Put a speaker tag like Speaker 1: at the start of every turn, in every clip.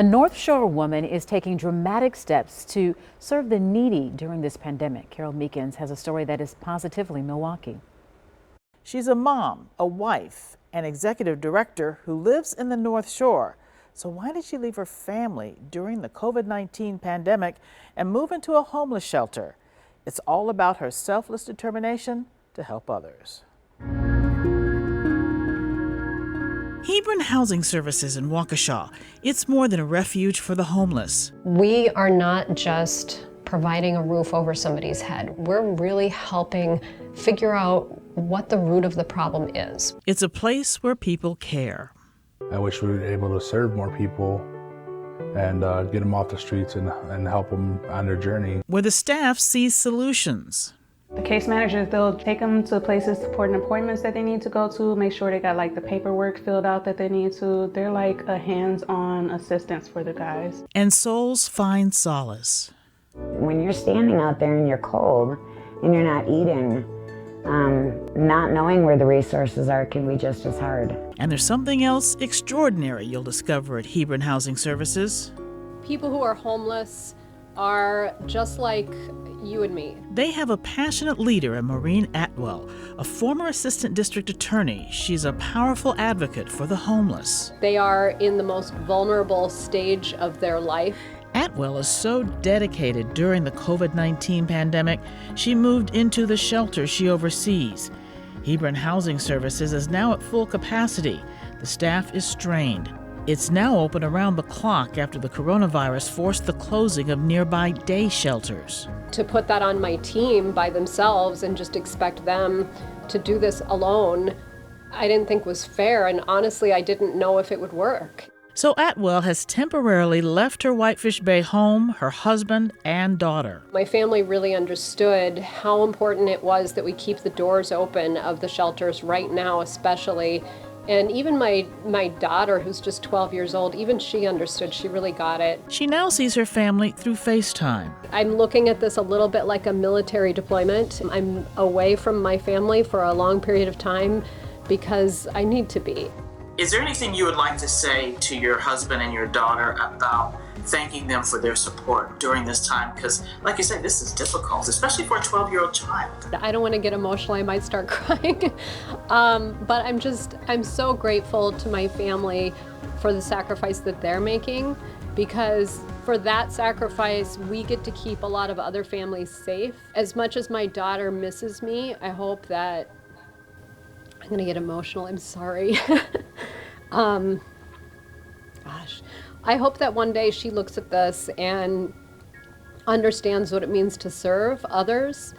Speaker 1: A North Shore woman is taking dramatic steps to serve the needy during this pandemic. Carol Meekins has a story that is positively Milwaukee.
Speaker 2: She's a mom, a wife, and executive director who lives in the North Shore. So why did she leave her family during the COVID-19 pandemic and move into a homeless shelter? It's all about her selfless determination to help others. Hebron Housing Services in Waukesha. It's more than a refuge for the homeless.
Speaker 3: We are not just providing a roof over somebody's head. We're really helping figure out what the root of the problem is.
Speaker 2: It's a place where people care.
Speaker 4: I wish we were able to serve more people and get them off the streets and help them on their journey.
Speaker 2: Where the staff sees solutions.
Speaker 5: The case managers, they'll take them to places, important appointments that they need to go to, make sure they got like the paperwork filled out that they need to. They're like a hands-on assistance for the guys.
Speaker 2: And souls find solace.
Speaker 6: When you're standing out there and you're cold and you're not eating, not knowing where the resources are can be just as hard.
Speaker 2: And there's something else extraordinary you'll discover at Hebron Housing Services.
Speaker 3: People who are homeless are just like you and me.
Speaker 2: They have a passionate leader in Maureen Atwell, a former assistant district attorney. She's a powerful advocate for the homeless.
Speaker 3: They are in the most vulnerable stage of their life.
Speaker 2: Atwell is so dedicated during the COVID-19 pandemic, she moved into the shelter she oversees. Hebron Housing Services is now at full capacity. The staff is strained. It's now open around the clock after the coronavirus forced the closing of nearby day shelters.
Speaker 3: To put that on my team by themselves and just expect them to do this alone, I didn't think was fair, and honestly, I didn't know if it would work.
Speaker 2: So Atwell has temporarily left her Whitefish Bay home, her husband, and daughter.
Speaker 3: My family really understood how important it was that we keep the doors open of the shelters right now, especially. And even my daughter, who's just 12 years old, even she understood. She really got it.
Speaker 2: She now sees her family through FaceTime.
Speaker 3: I'm looking at this a little bit like a military deployment. I'm away from my family for a long period of time because I need to be.
Speaker 7: Is there anything you would like to say to your husband and your daughter about thanking them for their support during this time? Because, like you said, this is difficult, especially for a 12-year-old child.
Speaker 3: I don't want to get emotional. I might start crying. But I'm so grateful to my family for the sacrifice that they're making, because for that sacrifice, we get to keep a lot of other families safe. As much as my daughter misses me, I hope that, I'm going to get emotional, I'm sorry. I hope that one day she looks at this and understands what it means to serve others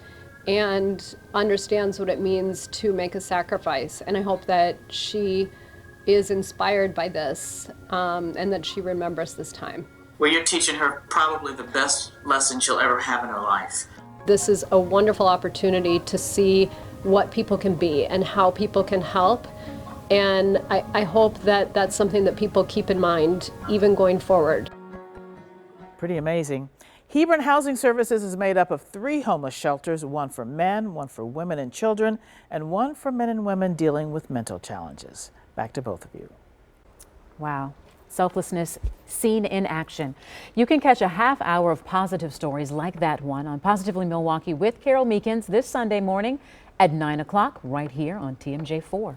Speaker 3: and understands what it means to make a sacrifice. And I hope that she is inspired by this and that she remembers this time.
Speaker 7: Well, you're teaching her probably the best lesson she'll ever have in her life.
Speaker 3: This is a wonderful opportunity to see what people can be and how people can help. And I hope that that's something that people keep in mind, even going forward.
Speaker 2: Pretty amazing. Hebron Housing Services is made up of 3 homeless shelters, one for men, one for women and children, and one for men and women dealing with mental challenges. Back to both of you.
Speaker 1: Wow. Selflessness seen in action. You can catch a half hour of positive stories like that one on Positively Milwaukee with Carol Meekins this Sunday morning at 9 o'clock right here on TMJ4.